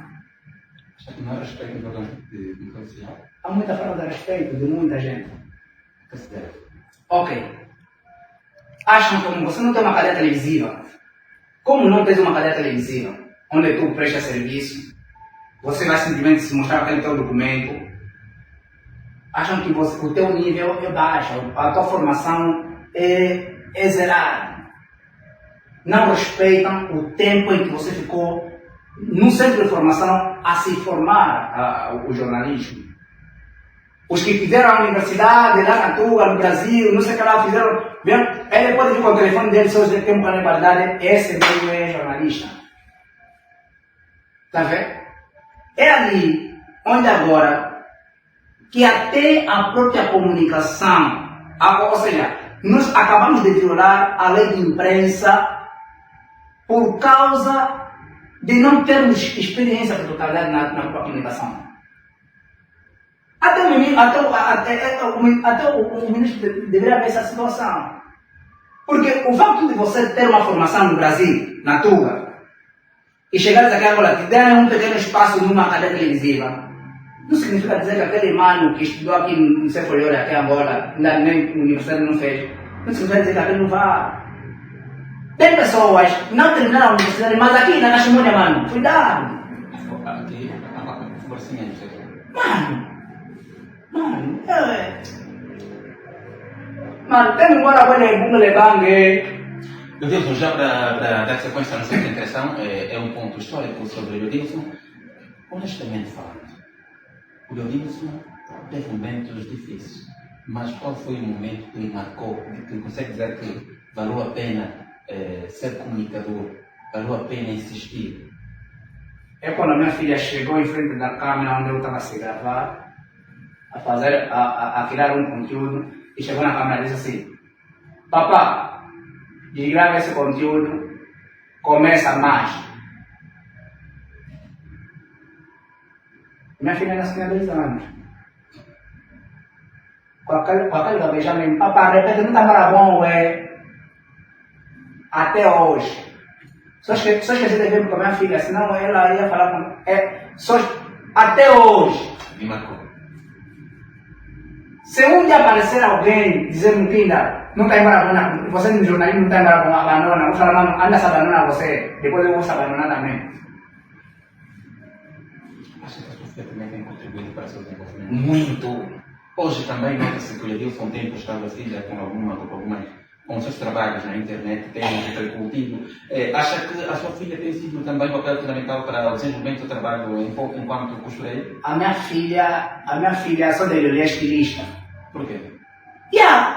Acha que não há respeito no órgão de social? Há muita falta de respeito de muita gente. Que se deve? Ok. Acham que você não tem uma cadeia televisiva. Como não tens uma cadeia televisiva, onde tu presta serviço, você vai simplesmente se mostrar aquele teu documento. Acham que o teu nível é baixo, a tua formação é zerada. Não respeitam o tempo em que você ficou num centro de formação a se formar o jornalismo. Os que fizeram a universidade lá na Tuga, no Brasil, não sei o que lá fizeram. Ele pode vir com o telefone dele, se hoje tem uma qualidade, esse mesmo é jornalista. Está vendo? É ali onde agora que até a própria comunicação, ou seja, nós acabamos de violar a lei de imprensa por causa de não termos experiência de totalidade na própria comunicação. Até o ministro deveria ver essa situação. Porque o fato de você ter uma formação no Brasil, na Tuga, e chegar aqui agora, te der um pequeno espaço numa cadeia televisiva, não significa dizer que aquele mano que estudou aqui no Cefolhor, aqui agora, ainda nem a universidade não fez, não significa dizer que aquele não vai. Tem pessoas que não terminaram a universidade, mas aqui na Caximonha, mano, cuidado. Aqui, forcinha, Mano, tem embora agora em Bunga Lebangue. Eudilson, já para dar sequência à nossa apresentação, é um ponto histórico sobre o Eudilson. Honestamente falando, o Eudilson teve momentos difíceis, mas qual foi o momento que lhe marcou, que consegue dizer que valeu a pena ser comunicador, valeu a pena insistir? É quando a minha filha chegou em frente da câmera onde eu estava a se gravar, a criar um conteúdo, e chegou na câmera e disse assim: papá, desgrava esse conteúdo, começa mais. Minha filha ainda tinha 2 anos. Com aquele gabejamento, papá, repete, não está bom, até hoje. Só esqueci de ver com a minha filha, senão ela ia falar com... até hoje. Me marcou. Se um dia aparecer alguém dizendo que ainda não está embora, você no jornalismo não está embora com a banana, vou falar, mano, anda essa banana você, depois eu vou essa banana também. Acho que a Sofia também tem contribuído para o seu desenvolvimento. Muito! Hoje também nota-se que o Eudilson tem postado a filha com os seus trabalhos na internet, tem repercutido. Acha que a sua filha tem sido também um papel fundamental para o desenvolvimento do trabalho enquanto costureira? A minha filha só dele é estilista. Por quê?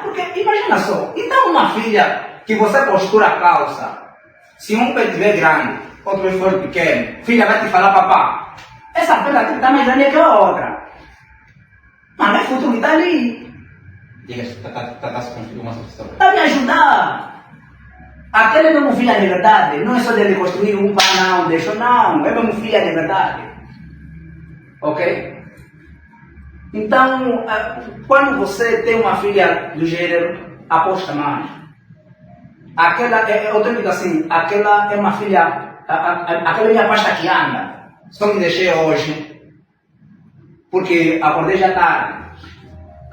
Porque imagina só, então uma filha que você costura a calça, se um pé estiver grande, outro for pequeno, filha vai te falar, papá, essa perna aqui está mais grande que a outra. Mas não é futuro que está ali. Está se construindo uma solução. Para me ajudar. Aquele é meu filho de verdade. Não é só dele construir um pá, não, deixou, não. É meu filho de verdade. Ok? Então, quando você tem uma filha do gênero, aposta mais. Eu tenho que dizer assim, aquela é uma filha, aquela é minha pasta que anda. Só me deixei hoje, porque acordei já tarde.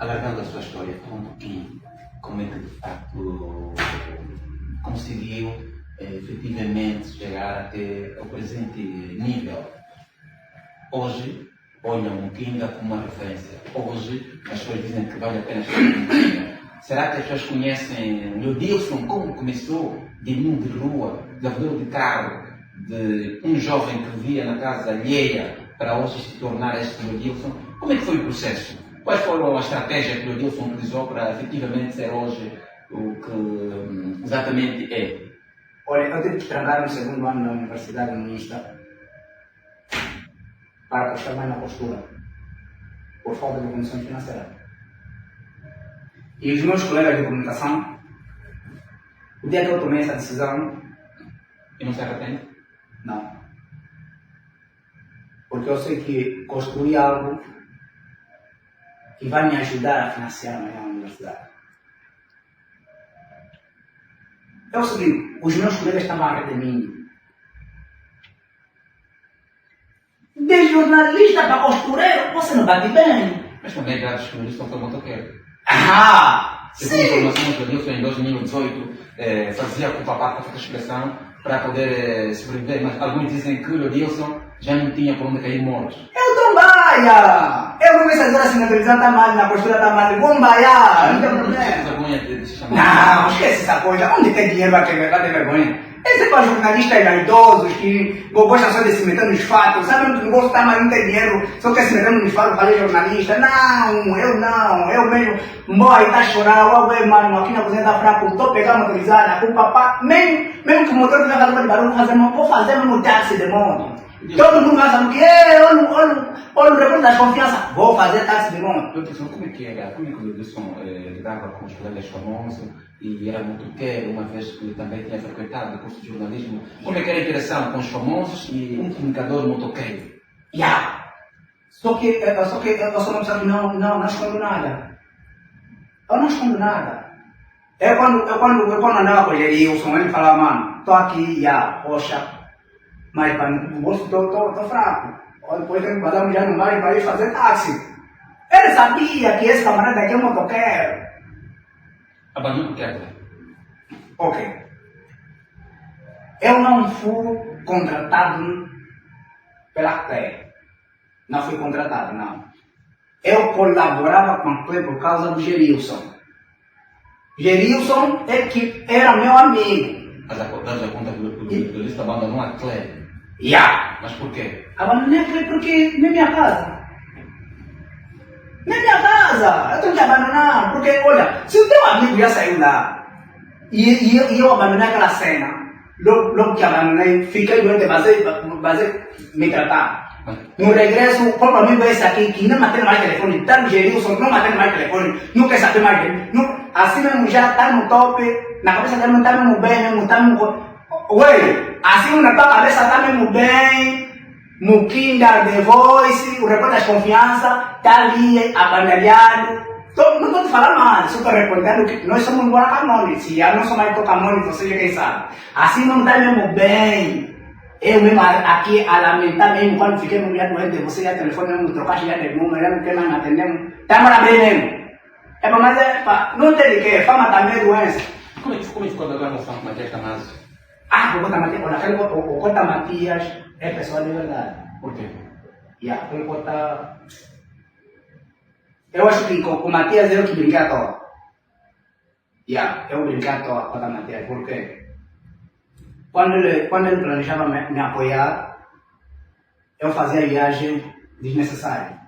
Alargando a sua história, fala um pouquinho como é que de facto conseguiu efetivamente chegar até o presente nível. Hoje, olham o Kinga como uma referência. Hoje, as pessoas dizem que vale a pena chegar no Kinga. Será que as pessoas conhecem o Eudilson, como começou, de mundo de rua, de lavador de carro, de um jovem que vivia na casa alheia para hoje se tornar este Eudilson? Como é que foi o processo? Quais foram as estratégias que o Eudilson utilizou para efetivamente ser hoje o que exatamente é? Olha, eu tive que trancar no 2º ano da universidade no Insta para apostar mais na postura, por falta de condições financeiras. E os meus colegas de comunicação, o dia que eu tomei essa decisão... E não se arrepende? Não. Porque eu sei que construí algo que vai me ajudar a financiar a minha universidade. É o seguinte, os meus colegas estavam a rir de mim. De jornalista para costureiro, você não bate bem. Mas também já os jornalistas foi motoqueiro. Sim! Informação que o Eudilson em 2018 fazia com o papá com a expressão para poder sobreviver, mas alguns dizem que o Eudilson já não tinha por onde cair morto. Eu trabalho! Eu vou dizer assim na televisão está mal, na postura está mal, vou embaiar, não tem problema. Vergonha de se chamar. Não, esquece essa coisa. Onde tem dinheiro vai ter vergonha? Esse é para jornalistas idosos que gostam só de se meter nos fatos, sabem que não gostam, mas não tem dinheiro, só quer se meter nos fatos para jornalista. Não, eu mesmo, boy, tá chorando, eu mano, aqui na cozinha tá fraco, estou pegando a motorizada, com o papá, mesmo que o motor tiver fazendo barulho, vou fazer mesmo táxi de moto. Todo mundo vai saber que, olha o repórter da confiança, vou fazer táxi de moto. Professor, como é que era? Como é que o Wilson lidava com os colegas famosos e era motoqueiro, uma vez que também tinha frequentado o curso de jornalismo? Como é que era a interação com os famosos e um comunicador motoqueiro? Só que eu sou uma pessoa que não escondo nada. Eu não escondo nada. Eu quando andava com o Gerilson, ele falava, mano, tô aqui, poxa, mas no bolso tô fraco. Depois tenho que mandar já no bar para ir fazer táxi. Ele sabia que esse camarada aqui é um motoqueiro. Abandonou o que é? Ok. Eu não fui contratado pela CLE. Não fui contratado, não. Eu colaborava com a CLE por causa do Gerilson. Gerilson é que era meu amigo. Mas a conta do Wilson abandonou a CLE. Mas por quê? Abandonei a CLE porque nem minha casa. Nem minha casa! Eu tenho que abandonar, porque olha, se o teu amigo já saiu lá e eu abandonei aquela cena, logo que abandonei, fiquei doente, basei me tratar. No regresso, o próprio amigo esse aqui, que não atende mais telefone, tá no Gerilson, não atende mais telefone, não quer saber mais dele. Assim mesmo já está no top, na cabeça dele não está mesmo bem, mesmo está mesmo. Ué, assim na tua cabeça está mesmo bem. Muquinda, The Voice, o repórter de confiança, está ali, abandalhado. Não estou te falando mal, só estou respondendo que nós somos Guaracamone. Se eu não sou mais Tocamone, você já quem sabe. Assim não está mesmo bem. Eu mesmo aqui a lamentar mesmo, quando fiquei no dia doente, você já telefone mesmo, trocaste já de número, já não quer mais me atender. Está bem mesmo. Mas não tem de quê, fama também é doença. Como é que ficou da relação com Matias Damasio? O Cota Matias, olha, o Cota Matias é pessoa de verdade. Por quê? O Cota... Eu acho que com o Matias eu que brinquei à toa. Eu brinquei à toa com o Cota Matias, por quê? Quando ele planejava me apoiar, eu fazia viagem desnecessária.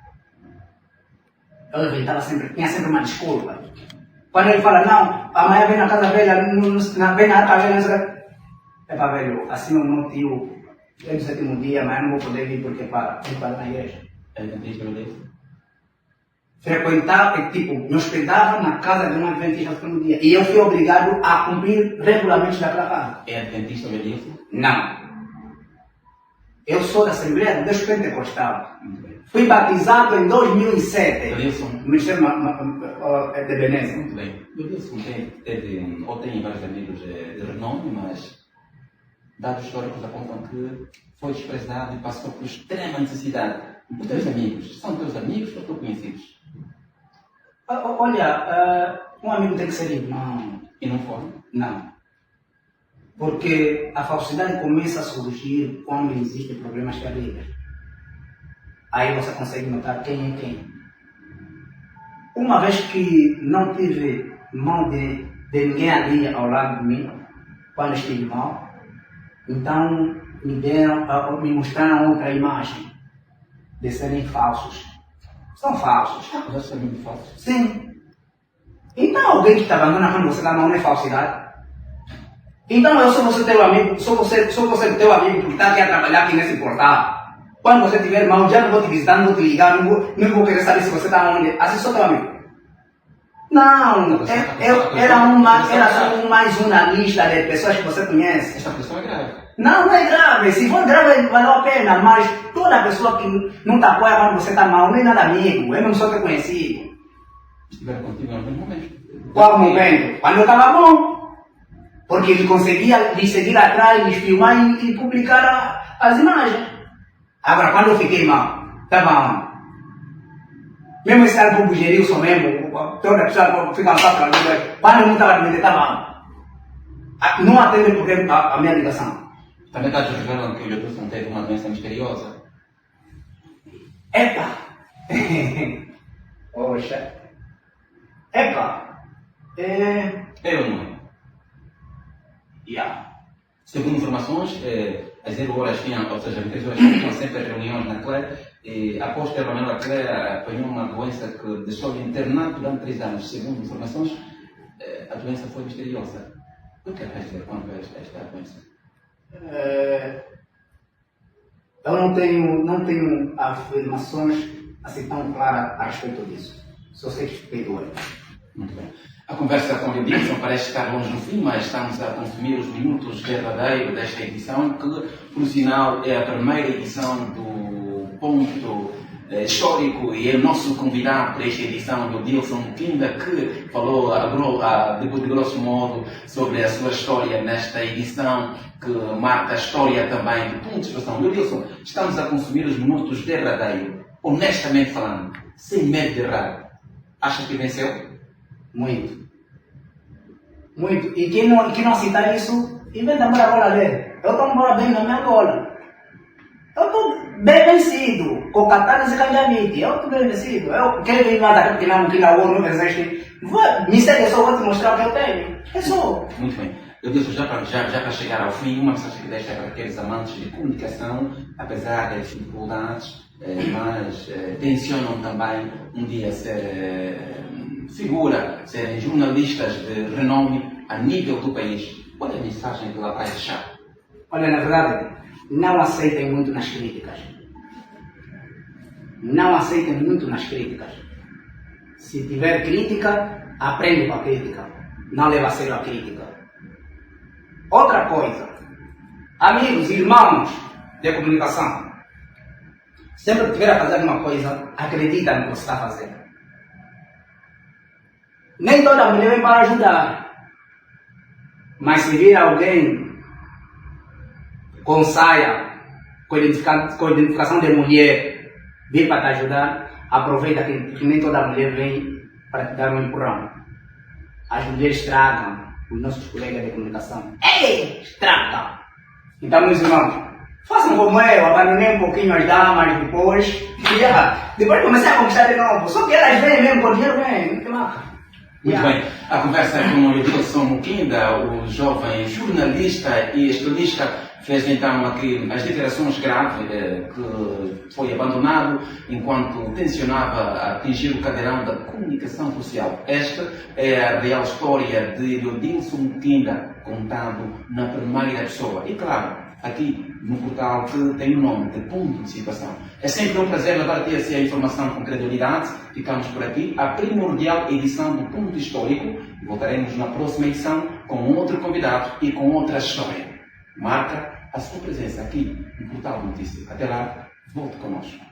Eu inventava sempre, tinha sempre uma desculpa. Quando ele fala, não, amanhã vem na casa velha, vem na arca velha, velho, assim o meu tio, é do 7º dia, mas eu não vou poder vir porque para na igreja. Ele adventista beleza? Frequentava, me hospedava na casa de um adventista no 7º dia. E eu fui obrigado a cumprir regularmente daquela casa. É adventista beleza? Não. Eu sou da Assembleia de Deus Pentecostal. Fui batizado em 2007. Wilson. No Ministério de Beneza. Muito bem. O Wilson tem vários amigos de renome, mas dados históricos apontam que foi desprezado e passou por extrema necessidade. Os teus amigos, são teus amigos ou teus conhecidos? Olha, um amigo tem que ser irmão. E não foram? Não. Porque a falsidade começa a surgir quando existem problemas terríveis. Aí você consegue notar quem é quem. Uma vez que não tive mão de ninguém ali ao lado de mim, quando estive mal, então me mostraram outra imagem de serem falsos. São falsos. Já sabem de falso? Sim. Então alguém que te abandona quando você dá mão não é falsidade. Então eu sou você teu amigo, sou você teu amigo que está aqui a trabalhar aqui nesse portal. Quando você tiver mal, já não vou te visitar, não vou te ligar, não vou querer saber se você está onde. Assim sou teu amigo. Não, era só mais uma lista de pessoas que você conhece. Essa pessoa é grave. Não é grave. Se for grave, valeu a pena. Mas toda pessoa que não te apoia quando você está mal, não é nada amigo. Eu não sou teu conhecido. Estiveram contigo em algum momento. Qual momento? Quando eu estava bom. Porque ele conseguia lhe seguir atrás, lhe filmar e publicar as imagens. Agora, quando eu fiquei mal, estava onde? Mesmo esse álbum do Gerilson mesmo, toda pessoa fica no papo, quando eu não estava doente, estava onde? Não atende porque a minha ligação. Também está revelando que o Wilson teve uma doença misteriosa. Epa! Poxa! Epa! Eu não. Segundo informações, às 0 horas tinham, ou seja, às 3 horas tinham sempre reuniões na CLE, e após ter reunião na CLE, apanhou uma doença que deixou-lhe internado durante 3 anos. Segundo informações, a doença foi misteriosa. O que é que quer dizer quando é esta doença? Eu não tenho afirmações assim tão claras a respeito disso. Só sei que respeito ele. Muito bem. A conversa com o Edilson parece estar longe do fim, mas estamos a consumir os minutos derradeiros desta edição, que, por sinal, é a primeira edição do Ponto Histórico, e é o nosso convidado para esta edição, o Edilson Mukinda, que falou de grosso modo sobre a sua história nesta edição, que marca a história também do Ponto de Expressão. Edilson, estamos a consumir os minutos derradeiros, honestamente falando, sem medo de errar. Acha que venceu? Muito. Muito. E quem não citar isso, inventa a bola dele. Eu estou embora bem na minha bola. Eu estou bem vencido. Com katanas e canjamite. Eu estou bem vencido. Eu quero vir mais daqui porque não quero não existe. Me segue só, vou te mostrar o que eu tenho. É só. Muito bem. Eu disse já para chegar ao fim, uma mensagem que deixa para aqueles amantes de comunicação, apesar das dificuldades, mas tencionam também um dia ser figura, serem jornalistas de renome a nível do país. Qual é a mensagem que lá vai deixar? Olha, na verdade, não aceitem muito nas críticas. Não aceitem muito nas críticas. Se tiver crítica, aprende com a crítica. Não leva a sério a crítica. Outra coisa, amigos, irmãos de comunicação, sempre que estiver a fazer alguma coisa, acredita no que você está fazendo. Nem toda mulher vem para ajudar, mas se vir alguém com saia, com identificação de mulher, vir para te ajudar, aproveita que nem toda mulher vem para te dar um empurrão. As mulheres tragam os nossos colegas de comunicação. Ei, estraga! Então, meus irmãos, façam como eu, abandonei um pouquinho as damas depois. Depois comecei a conquistar de novo. Só que elas vêm mesmo, com dinheiro vem, não tem marca. Muito bem. A conversa com o Edilson Mukinda, o jovem jornalista e estudista, fez então aqui as declarações graves que foi abandonado enquanto tensionava atingir o cadeirão da comunicação social. Esta é a real história de Edilson Mukinda, contado na primeira pessoa. E claro, aqui no portal que tem o nome de Ponto de Situação. É sempre um prazer levar até a informação com credibilidade. Ficamos por aqui. A primordial edição do Ponto Histórico. Voltaremos na próxima edição com outro convidado e com outra história. Marca a sua presença aqui no Portal de Notícias. Até lá, volte conosco.